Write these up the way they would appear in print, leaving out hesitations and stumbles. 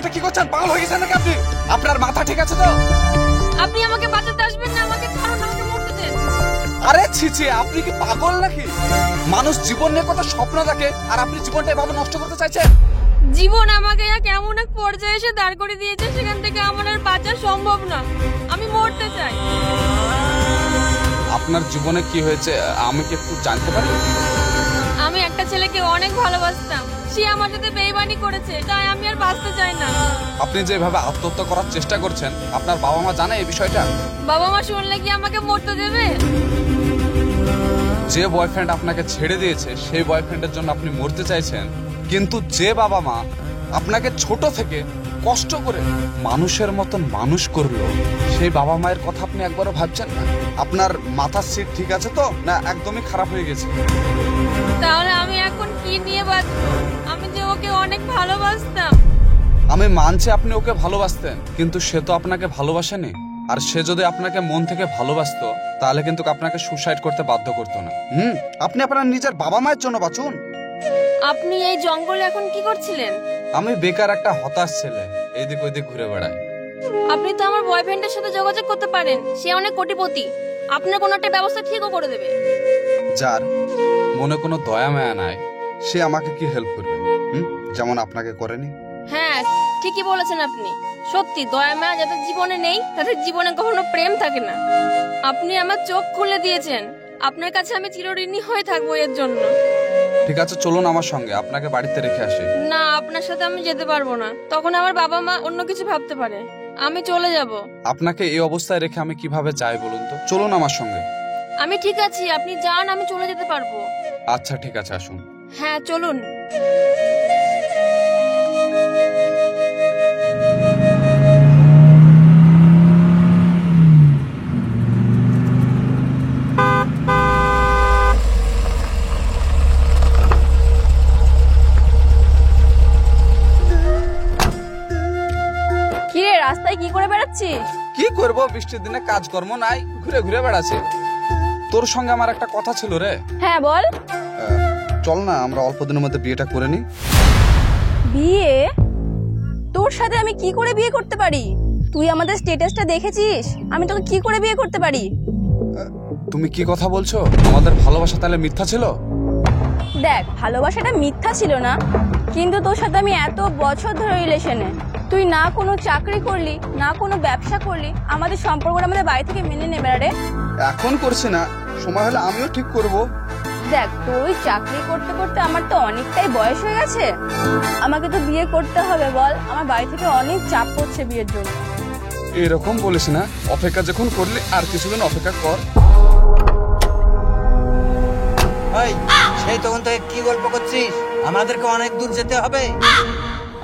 এটা কি করছেন? পাগল হয়ে গেছেন নাকি আপনি? আপনার মাথা ঠিক আছে তো? আপনি আমাকে বাঁচাতে আসবেন না, আমাকে ছাড়ুন, আমাকে মরতে দেন। আরে ছি ছি, আপনি কি পাগল নাকি? মানুষ জীবন নিয়ে কত স্বপ্ন দেখে, আর আপনি জীবনটা এভাবে নষ্ট করতে চাইছেন? জীবন আমাকে এক এমন এক পর্যায়ে এসে দাঁড় করে দিয়েছে, সেখান থেকে আমার আর বাঁচা সম্ভব না। আমি মরতে চাই। আপনার জীবনে কি হয়েছে আমি কি একটু জানতে পারি? আমি একটা ছেলেকে অনেক ভালোবাসতাম, সে আমার সাথে বেইমানি করেছে, তাই আমি আর বাঁচতে চাই না। আপনি যেভাবে আত্মহত্যা করার চেষ্টা করছেন, আপনার বাবা মা জানে এই বিষয়টা? বাবা মা শুনলে কি আমাকে মরতে দেবে? যে বয়ফ্রেন্ড আপনাকে ছেড়ে দিয়েছে সেই বয়ফ্রেন্ডের জন্য আপনি মরতে চাইছেন, কিন্তু যে বাবা মা আপনাকে ছোট থেকে কষ্ট করে মানুষের মতন মানুষ করলো, সেই বাবা মায়ের কথা আপনি একবারও ভাবছেন না? আপনার মাথার সিট ঠিক আছে তো, না একদমই খারাপ হয়ে গেছে? তাহলে আমি এখন কি নিয়ে বাঁচবো? আমি যে ওকে অনেক ভালোবাসতাম। আমি মানছি আপনি ওকে ভালোবাসতেন, কিন্তু সে তো আপনাকে ভালোবাসেনি। আর সে যদি আপনাকে মন থেকে ভালোবাসতো, তাহলে কিন্তু আপনাকে সুসাইড করতে বাধ্য করতো না। আপনি আপনার নিজের বাবা মায়ের জন্য বাঁচুন। আপনি এই জঙ্গলে এখন কি করছিলেন? আমি বেকার একটা হতাশ ছেলে, এইদিক ওইদিক ঘুরে বেড়াই। আপনি তো আমার বয়ফ্রেন্ডের সাথে যোগাযোগ করতে পারেন, সে অনেক কোটিপতি, আপনার কোনো একটা ব্যবস্থা ঠিকও করে দেবে। যার মনে কোনো দয়া মায়া নাই, সে আমাকে কি হেল্প করবে? যেমন আপনাকে করেনি। হ্যাঁ, ঠিকই বলেছেন আপনি। সত্যি, দয়া মায়া যাদের জীবনে নেই, তাদের জীবনে কখনো প্রেম থাকে না। আপনি আমার চোখ খুলে দিয়েছেন। আপনার কাছে আমি চিরঋণী হয়ে থাকবো এর জন্য। ঠিক আছে, চলুন আমার সঙ্গে, আপনাকে বাড়িতে রেখে আসি। না, আপনার সাথে আমি যেতে পারবো না। তখন আমার বাবা মা অন্য কিছু ভাবতে পারে। আমি চলে যাব। আপনাকে এই অবস্থায় রেখে আমি কিভাবে যাই বলুন তো? চলুন আমার সঙ্গে। আমি ঠিক আছি, আপনি যান, আমি চলে যেতে পারবো। আচ্ছা ঠিক আছে, আসুন। হ্যাঁ, চলুন। কিরে, রাস্তায় কি করে বেড়াচ্ছিস? কি করব, বৃষ্টির দিনে কাজকর্ম নাই, ঘুরে ঘুরে বেড়াচ্ছি। তোর সঙ্গে আমার একটা কথা ছিল রে। হ্যাঁ, বল। চল না, আমরা অল্প দিনের মধ্যে বিয়েটা করে নি। বিয়ে? তোর সাথে আমি কি করে বিয়ে করতে পারি? তুই আমাদের স্ট্যাটাসটা দেখেছিস? আমি তোকে কি করে বিয়ে করতে পারি? তুমি কি কথা বলছো? আমাদের ভালোবাসা তাহলে মিথ্যা ছিল? দেখ, ভালোবাসাটা মিথ্যা ছিল না, কিন্তু তোর সাথে আমি এত বছর ধরে রিলেশনে, তুই না কোনো চাকরি করলি, না কোনো ব্যবসা করলি, আমাদের সম্পর্কটা আমাদের বাড়ি থেকে মেনে নেবে রে। এখন করছি না, সময় হলে আমিও ঠিক করব। দেখ, তুই চাকরি করতে করতে আমার তো অনেকটাই বয়স হয়ে গেছে, আমাকে তো বিয়ে করতে হবে। বল, আমার বাড়ি থেকে অনেক চাপ পড়ছে বিয়ের জন্য। এরকম বলিস না, অপেক্ষা যখন করলি আর কিছুদিন অপেক্ষা কর। সেই তখন থেকে কি গল্প করছিস? আমাদেরকে অনেক দূর যেতে হবে।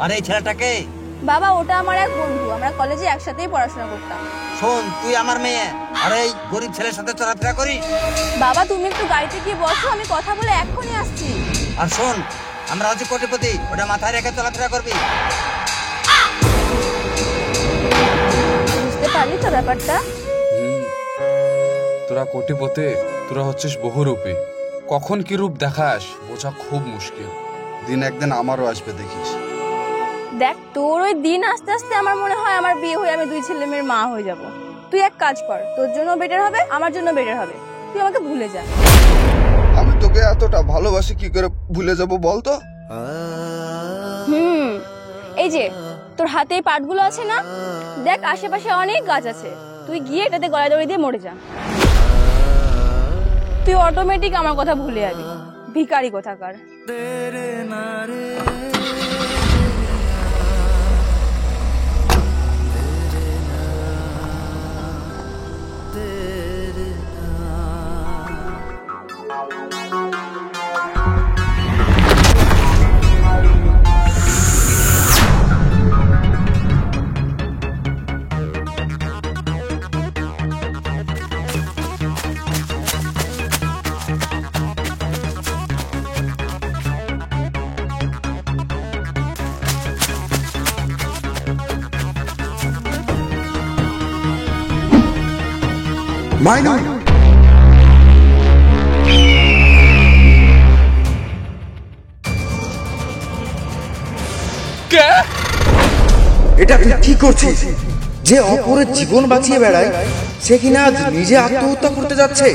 আর এই ছেলেটাকে? বাবা, ওটা আমার এক বন্ধু, আমরা কলেজে একসাথেই পড়াশোনা করতাম। শোন, তুই আমার মেয়ে, আর এই গরিব ছেলের সাথে চলাফেরা করিস? বাবা, তুমি একটু গাড়িতে গিয়ে বসো, আমি কথা বলে এক্ষুনি আসছি। আর শোন, আমরা হচ্ছে কোটিপতি, ওটা মাথায় রেখে চলাফেরা করবি। বুঝতে পারলি তো ব্যাপারটা? তোরা কোটিপতি, তোরা হচ্ছিস বহুরূপী। কখন কি রূপ দেখাস বোঝা খুব মুশকিল। দিন একদিন আমারও আসবে, দেখিস। দেখ, তোর ওই দিন আস্তে আস্তে আমার মনে হয় আমার বিয়ে হয়ে আমি 2 ছেলে মেয়ের মা হয়ে যাব। তুই এক কাজ কর, তোর জন্য বেটার হবে, আমার জন্য বেটার হবে, তুই আমাকে ভুলে যা। আমি তোকে এতটা ভালোবাসি, কি করে ভুলে যাব বলতো? এই যে তোর হাতে এই পাটগুলো আছে না, দেখ আশেপাশে অনেক গাছ আছে, তুই গিয়ে এটাতে গলায় দড়ি দিয়ে মরে যা। তুই অটোমেটিক আমার কথা ভুলে যাবি, ভিখারি কোথাকার। মাইনু, কে? এটা তুই কি করছিস? যে অপরের জীবন বাঁচিয়ে বেড়ায় সে কিনা আজ নিজে আত্মহত্যা করতে যাচ্ছে।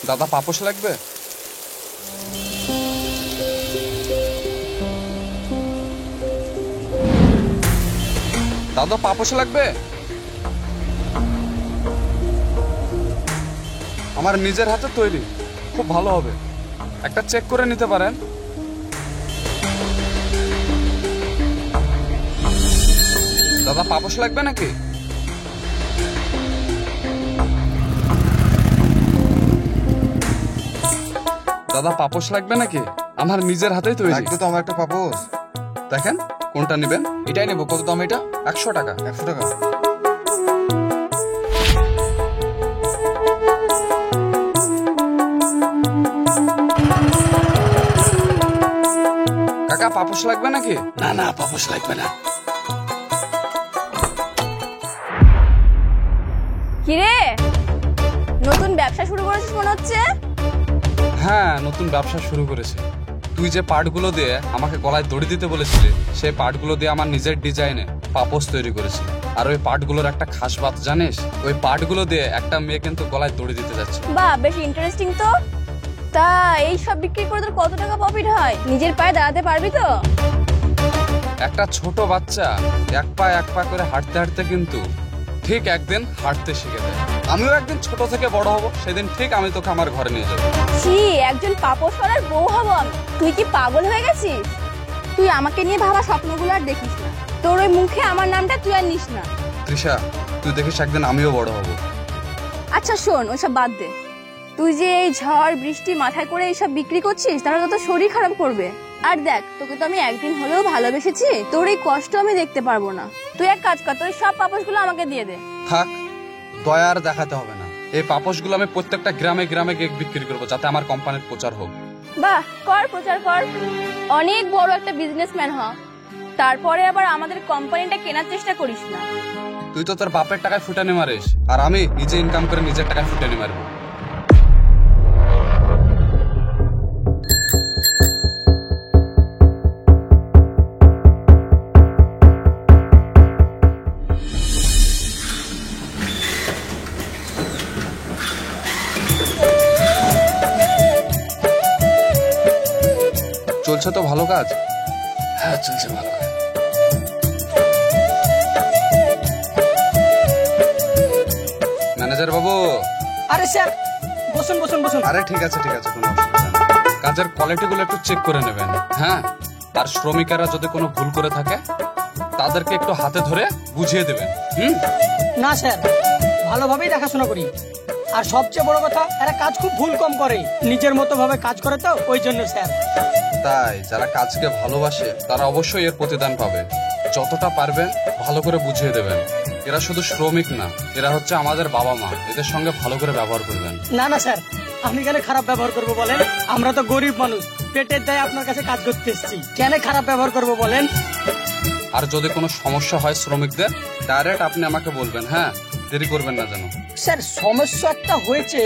দাদা পাপোশ লাগবে? দাদা পাপোশ লাগবে? আমার নিজের হাতে তৈরি, খুব ভালো হবে, একটা চেক করে নিতে পারেন। দাদা পাপোশ লাগবে নাকি? দাদা পাপোশ লাগবে নাকি? আমার নিজের হাতেই তৈরি। লাগবে তো আমার একটা পাপোশ। দেখেন কোনটা নেবেন? এটাই নেবো। কত দাম এটা? 100 টাকা। 100 টাকা। কাকা পাপোশ লাগবে নাকি? না না, পাপোশ লাগবে না। কিরে, নতুন ব্যবসা শুরু করেছিস মনে হচ্ছে? হ্যাঁ, নতুন ব্যবসা শুরু করেছে। তুই যে পার্টগুলো দিয়ে আমাকে গলায় দড়ি দিতে বলেছিলি, সেই পার্টগুলো দিয়ে আমার নিজের ডিজাইনে পাপোশ তৈরি করেছি। আর ওই পার্টগুলোর একটা খাস বাত জানিস? ওই পার্টগুলো দিয়ে একটা মেয়ে কিন্তু গলায় দড়ি দিতে যাচ্ছে। বাহ, বেশ ইন্টারেস্টিং তো। তা এই সব বিক্রি করে তোর কত টাকা প্রফিট হয়? নিজের পায়ে দাঁড়াতে পারবি তো? একটা ছোট বাচ্চা এক পা করে হাঁটতে হাঁটতে কিন্তু ঠিক একদিন হাঁটতে শিখে যায়। আমিও একদিন ছোট থেকে বড় হব, সেদিন ঠিক আমি তোকে আমার ঘরে নিয়ে যাবো। ছি, একজন পাপোশ করার বউ হব আমি? তুই কি পাগল হয়ে গেছিস? তুই আমাকে নিয়ে ভাবা স্বপ্নগুলো আর দেখিস না। তোর ওই মুখে আমার নামটা তুই আর নিস না। তৃষা, তুই দেখিস একদিন আমিও বড় হব। আচ্ছা শোন, ওইসব বাদ দে। তুই যে এই ঝড় বৃষ্টি মাথায় করে এইসব বিক্রি করছিস, তাহলে তো তোর শরীর খারাপ করবে। আর দেখ, তোকে তো আমি একদিন হলেও ভালোবেসেছি, তোর এই কষ্ট আমি দেখতে পারবো না। তুই এক কাজ কর, তোর এই সব পাপোশগুলো আমাকে দিয়ে দে। থাক, দয়া আর দেখাতে হবে না। এই পাপোশগুলো আমি প্রত্যেকটা গ্রামে গ্রামে গিয়ে বিক্রি করবো, যাতে আমার কোম্পানির প্রচার হোক। বাহ, কর, প্রচার কর। অনেক বড় একটা বিজনেসম্যান হ, তারপরে আবার আমাদের কোম্পানিটা কেনার চেষ্টা করিস না। তুই তো তোর বাপের টাকায় ফুটানি মারিস, আর আমি নিজে ইনকাম করে নিজের টাকায় ফুটানি মারবো। চলছে তো ভালো কাজ? হ্যাঁ, চলছে ভালো কাজ। ম্যানেজার বাবু। আরে স্যার, বসুন বসুন বসুন। আরে ঠিক আছে ঠিক আছে, কোনো অসুবিধা নেই। কাজের কোয়ালিটিগুলো একটু চেক করে নেবেন। হ্যাঁ, আর শ্রমিকেরা যদি কোনো ভুল করে থাকে তাদেরকে একটু হাতে ধরে বুঝিয়ে দেবেন। না স্যার, ভালোভাবেই দেখাশোনা করি। আর সবচেয়ে বড় কথা, এরা কাজ খুব ভুল কম করে, নিজের মতো ভাবে কাজ করে, তো ওই জন্য স্যার। তাই যারা কাজকে ভালোবাসে তারা অবশ্যই এর প্রতিদান পাবে। যতটা পারবেন ভালো করে বুঝিয়ে দেবেন। এরা শুধু শ্রমিক না, এরা হচ্ছে আমাদের বাবা মা। এদের সঙ্গে ভালো করে ব্যবহার করবেন। না না স্যার, আপনি কেন খারাপ ব্যবহার করবো বলেন? আমরা তো গরিব মানুষ, পেটের দায়ে আপনার কাছে কাজ করতে এসেছি, কেন খারাপ ব্যবহার করবো বলেন? আর যদি কোনো সমস্যা হয় শ্রমিকদের, ডাইরেক্ট আপনি আমাকে বলবেন। হ্যাঁ, দেরি করবেন না যেন। স্যার, সমস্যা একটা হয়েছে।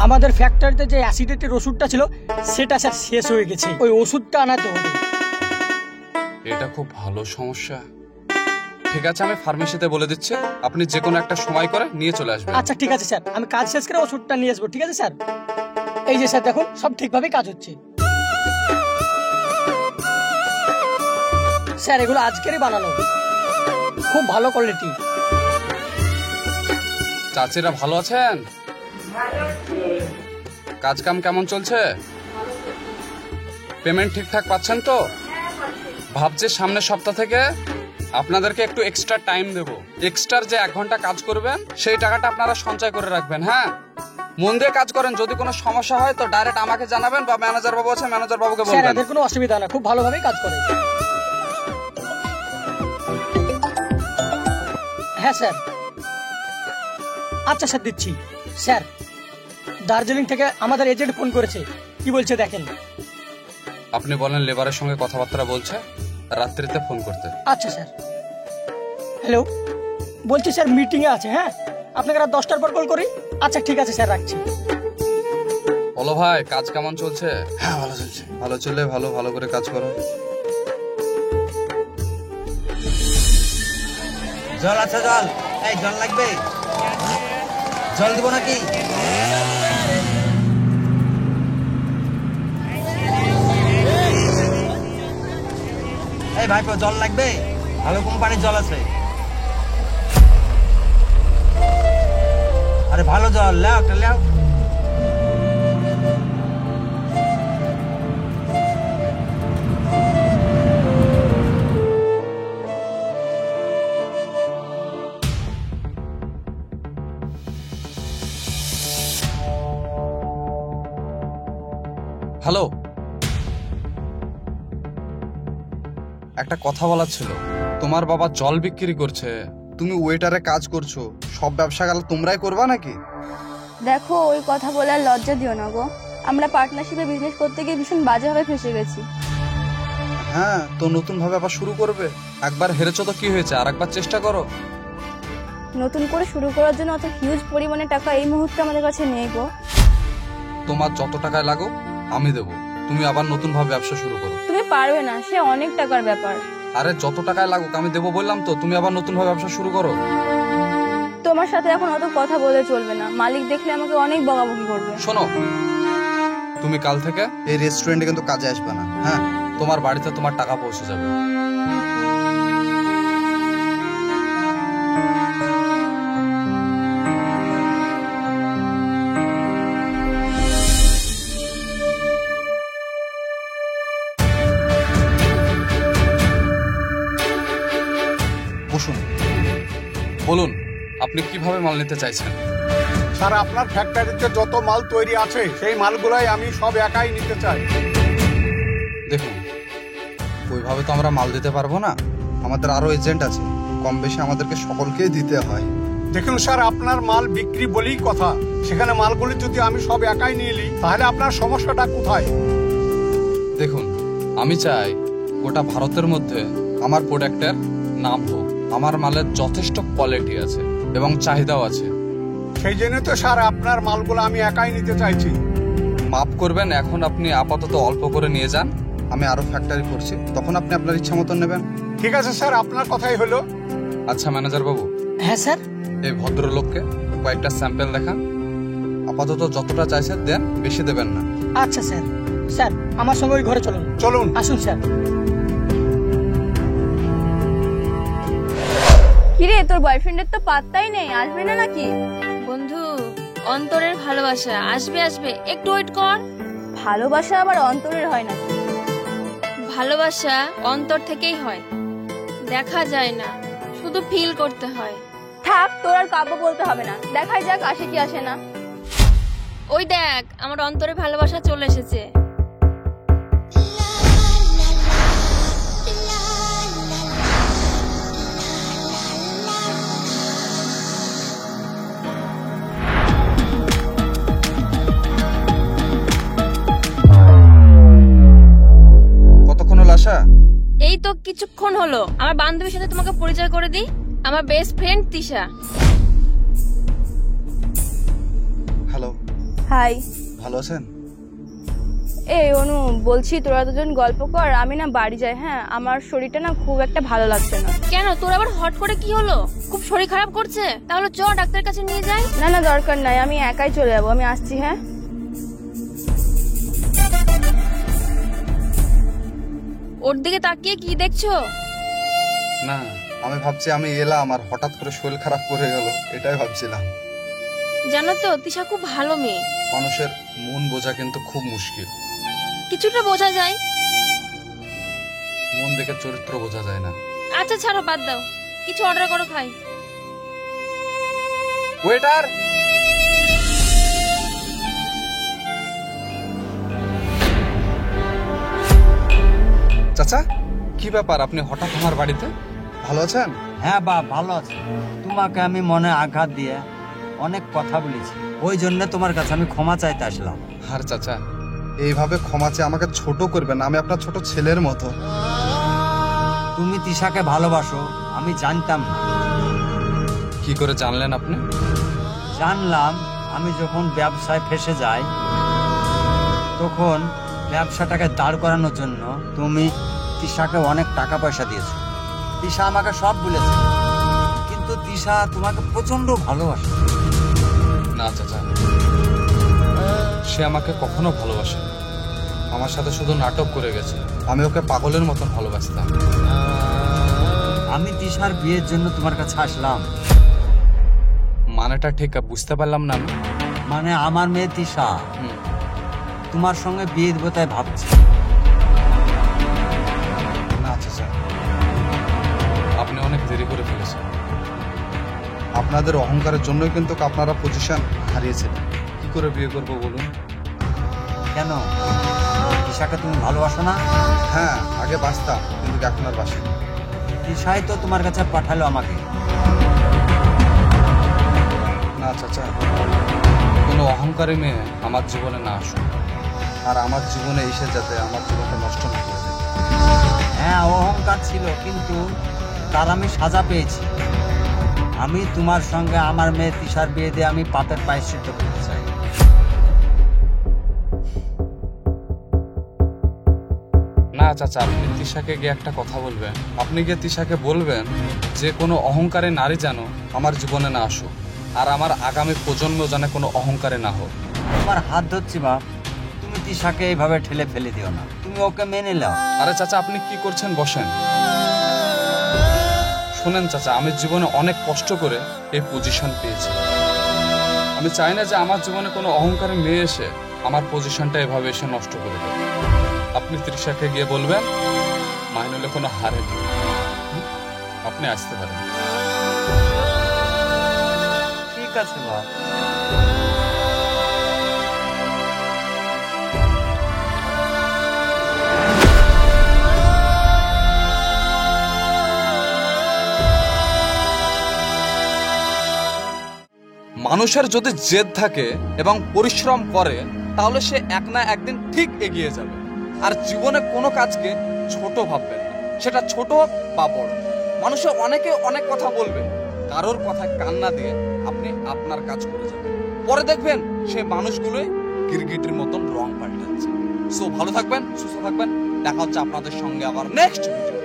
আমাদের ফ্যাক্টরিতে যে অ্যাসিডেটের ওষুধটা ছিল, সেটা স্যার শেষ হয়ে গেছে। ওই ওষুধটা আনাতে হবে। এটা খুব ভালো সমস্যা। ঠিক আছে, আমি ফার্মেসিতে বলে দিচ্ছি, আপনি যে কোনো একটা সময় করে নিয়ে চলে আসবেন। আচ্ছা ঠিক আছে স্যার, আমি কাজ শেষ করে ওষুধটা নিয়ে আসবো। ঠিক আছে স্যার, এই যে স্যার দেখুন সব ঠিকভাবে কাজ হচ্ছে। স্যার এগুলো আজকেরই বানানো, খুব ভালো কোয়ালিটি। চাচিরা ভালো আছেন? কাজ কাম কেমন চলছে? পেমেন্ট ঠিকঠাক পাচ্ছেন তো? ভাবছি সামনের সপ্তাহ থেকে আপনাদেরকে একটু এক্সট্রা টাইম দেব। এক্সট্রা যে 1 ঘন্টা কাজ করবেন সেই টাকাটা আপনারা সঞ্চয় করে রাখবেন। হ্যাঁ, মন দিয়ে কাজ করেন। যদি কোনো সমস্যা হয় তো ডাইরেক্ট আমাকে জানাবেন, বা ম্যানেজার বাবু আছে ম্যানেজার বাবুকে স্যার বলবেন। এদের কোনো অসুবিধা না, খুব ভালোভাবেই কাজ করে। হ্যাঁ স্যার। আচ্ছা স্যার দিচ্ছি। স্যার দার্জিলিং থেকে আমাদের এজেন্ট ফোন করেছে, কি বলছে দেখেন। আপনি বলেন লেবারের সঙ্গে কথাবার্তা বলছে, রাত্রিতে ফোন করতে। আচ্ছা স্যার। হ্যালো, বলছি স্যার মিটিং এ আছে, হ্যাঁ আপনাকে রাত 10টার পর কল করি। আচ্ছা ঠিক আছে স্যার, রাখছি। বলো ভাই, কাজ কেমন চলছে? হ্যাঁ ভালো চলছে। ভালো চলে ভালো, ভালো করে কাজ করো। জল আছে? জল, এই জল লাগবে? জল দিব নাকি? এই ভাইপো জল লাগবে? ভালো কোম্পানির জল আছে। আরে ভালো জল লেও, একটা লেও। হ্যালো, একটা কথা বলার ছিল। তোমার বাবা জল বিক্রি করছে, তুমি ওয়েটারে কাজ করছো, সব ব্যবসা গেল তোমরাই করবা নাকি? দেখো, ওই কথা বলে আর লজ্জা দিও না গো। আমরা পার্টনারশিপে বিজনেস করতে গিয়ে ভীষণ বাজেভাবে ফেসে গেছি। হ্যাঁ, তো নতুন ভাবে আবার শুরু করবে। একবার হেরেছো তো কি হয়েছে, আর একবার চেষ্টা করো। নতুন করে শুরু করার জন্য অত হিউজ পরিমাণে টাকা এই মুহূর্তে আমাদের কাছে নেই গো। তোমার যত টাকায় লাগো আমি দেবো, তুমি আবার নতুন ভাবে ব্যবসা শুরু করো। তুমি পারবে না, সে অনেক টাকার ব্যাপার। আরে যত টাকায় লাগুক আমি দেবো বললাম তো, তুমি আবার নতুন ভাবে ব্যবসা শুরু করো। তোমার সাথে এখন অত কথা বলে চলবে না, মালিক দেখলে আমাকে অনেক বকাবকি করবে। শোনো, তুমি কাল থেকে এই রেস্টুরেন্টে কিন্তু কাজে আসবে না। হ্যাঁ, তোমার বাড়িতে তোমার টাকা পৌঁছে যাবে। বসুন, বলুন আপনি কিভাবে মাল নিতে চাইছেন? স্যার আপনার ফ্যাক্টরিতে যত মাল তৈরি আছে সেই মালগুলাই আমি সব একাই নিতে চাই। দেখুন, ওইভাবে তো আমরা মাল দিতে পারবো না, আমাদের আরো এজেন্ট আছে, কম বেশি আমাদেরকে সকলকেই দিতে হয়। দেখুন স্যার, আপনার মাল বিক্রি বলেই কথা, সেখানে মালগুলি যদি আমি সব একাই নিয়ে নিই তাহলে আপনার সমস্যাটা কোথায়? দেখুন, আমি চাই গোটা ভারতের মধ্যে আমার প্রোডাক্টের নাম হোক। আমার মালের যথেষ্ট কোয়ালিটি আছে এবং চাহিদাও আছে। সেই জন্য তো স্যার আপনার মালগুলো আমি একাই নিতে চাইছি। মাফ করবেন, এখন আপনি আপাতত অল্প করে নিয়ে যান, আমি আরো ফ্যাক্টরি করছি, তখন আপনি আপনার ইচ্ছা মতন নেবেন। ঠিক আছে স্যার, আপনার কথাই হলো। আচ্ছা ম্যানেজার বাবু, হ্যাঁ স্যার। এই ভদ্রলোককে কয়েকটা স্যাম্পল দেখান। আপাতত যতটা চাইছেন দেন, বেশি দেবেন না। আচ্ছা স্যার। স্যার আমার সঙ্গে ওই ঘরে চলুন। চলুন। আসুন স্যার। কিরে, তোর বয়ফ্রেন্ডের তো পাত্তাই নেই, আসবে না নাকি? বন্ধু, অন্তরের ভালোবাসা আসবে আসবে, একটু ওয়েট কর। ভালোবাসা আবার অন্তরের হয় না। ভালোবাসা অন্তর থেকেই হয়, দেখা যায় না, শুধু ফিল করতে হয়। থাক, তোর আর কাব্য বলতে হবে না, দেখাই যাক আসে কি আসে না। ওই দেখ, আমার অন্তরে ভালোবাসা চলে এসেছে। কতক্ষণ হলো আসা? এই তো কিছুক্ষণ হলো। আমার বান্ধবীর সাথে তোমাকে পরিচয় করে দিই, আমার best friend Tisha. Hello, hi. ভালো আছেন? এই অনু, বলছি তোরা দুজন গল্প কর, আমি না বাড়ি যাই। হ্যাঁ, আমার শরীরটা না খুব একটা ভালো লাগছে না। কেন, তোর আবার হট করে কি হলো? খুব শরীর খারাপ করছে? তাহলে চ ডাক্তারের কাছে নিয়ে যাই। না না, দরকার নাই, আমি একাই চলে যাবো, আমি আসছি। হ্যাঁ ওর দিকে তাকিয়ে কি দেখছো? না, আমি ভাবছি আমি এলাম আর হঠাৎ করে শরীর খারাপ করে গেল, এটাই ভাবছিলাম। জানো তো তিশা খুব ভালো মেয়ে। মানুষের মন বোঝা কিন্তু খুব মুশকিল। কিছুটা বোঝা যায়। মন দেখে চরিত্র বোঝা যায় না। আচ্ছা ছাড়ো, বাদ দাও, কিছু অর্ডার করো, খাই। ওয়েটার, চাচা কি ব্যাপার, আপনি হঠাৎ আমার বাড়িতে? ভালো আছেন? হ্যাঁ বাপ, ভালো আছে। তোমাকে আমি মনে আঘাত দিয়ে অনেক কথা বলেছি, ওই জন্য তোমার কাছে আমি ক্ষমা চাইতে আসলাম। আর চাচা, এইভাবে ক্ষমা চেয়ে আমাকে ছোট করবেন না, আমি আপনার ছোট ছেলের মতো। তুমি তিশাকে ভালোবাসো আমি জানতাম না। কি করে জানলেন আপনি? জানলাম আমি যখন ব্যবসায় ফেসে যাই, তখন ব্যবসাটাকে দাঁড় করানোর জন্য তুমি তিশাকে অনেক টাকা পয়সা দিয়েছো। তিশা আমাকে সব বলেছে, কিন্তু তিশা তোমাকে প্রচন্ড ভালোবাসে। না চাচা, সে আমাকে কখনো ভালোবাসে, আমার সাথে শুধু নাটক করে গেছে। আমি ওকে পাগলের মতন ভালোবাসতাম। আমি তিশার বিয়ের জন্য তোমার কাছে আসলাম। মানেটা ঠিক বুঝতে পারলাম না আমি। মানে আমার মেয়ে তিশা তোমার সঙ্গে বিয়ে দেবো তাই ভাবছি। না চাচা, আপনি অনেক দেরি করে ফেলেছেন। আপনাদের অহংকারের জন্যই কিন্তু আপনারা পজিশন হারিয়েছেন। কি করে বিয়ে করবো বলুন? কেন, তিশাকে তুমি ভালোবাসো না? হ্যাঁ, আগে বাঁচতাম, কিন্তু এখন আর বাসি। তিশাই তো তোমার কাছে পাঠালো আমাকে। না চাচা, কোনো অহংকারী মেয়ে আমার জীবনে না আসুক, আর আমার জীবনে এসে যাতে আমার জীবনটা নষ্ট না করে দেয়। হ্যাঁ, অহংকার ছিল, কিন্তু তার আমি সাজা পেয়েছি। আমি তোমার সঙ্গে আমার মেয়ে তিশার বিয়ে দিয়ে আমি পাপের প্রায়শ্চিত্ত করতে চাই। না চাচা, আপনি তিশাকে গিয়ে একটা কথা বলবেন। আপনি গিয়ে তিশাকে বলবেন যে কোনো অহংকারী নারী যেন আমার জীবনে না আসুক, আর আমার আগামী প্রজন্ম যেন কোনো অহংকারে না হোক। তোমার হাত ধরছি বাপ, তুমি তিশাকে এইভাবে ঠেলে ফেলে দিও না, তুমি ওকে মেনে নাও। আরে চাচা, আপনি কি করছেন? বসেন। শোনেন চাচা, আমি জীবনে অনেক কষ্ট করে এই পজিশন পেয়েছি। আমি চাই না যে আমার জীবনে কোনো অহংকারী মেয়ে এসে আমার পজিশনটা এভাবে এসে নষ্ট করে দেয়। আপনি তৃষাকে গিয়ে বলবেন মাইনুলে কোনো হারে নেই, আপনি আসতে পারেন। ঠিক আছে বাপ। মানুষের যদি জেদ থাকে এবং পরিশ্রম করে, তাহলে সে এক না একদিন ঠিক এগিয়ে যাবে। আর জীবনে কোনো কাজকে ছোট ভাববেন না, সেটা ছোট হোক বা বড়। মানুষে অনেকে অনেক কথা বলবে, কারোর কথায় কান না দিয়ে আপনি আপনার কাজ করে যাবেন। পরে দেখবেন সেই মানুষগুলোই গিরগিটির মতন রং পাল্টাচ্ছে। সো ভালো থাকবেন, সুস্থ থাকবেন। দেখা হচ্ছে আপনাদের সঙ্গে আবার নেক্সট ভিডিও।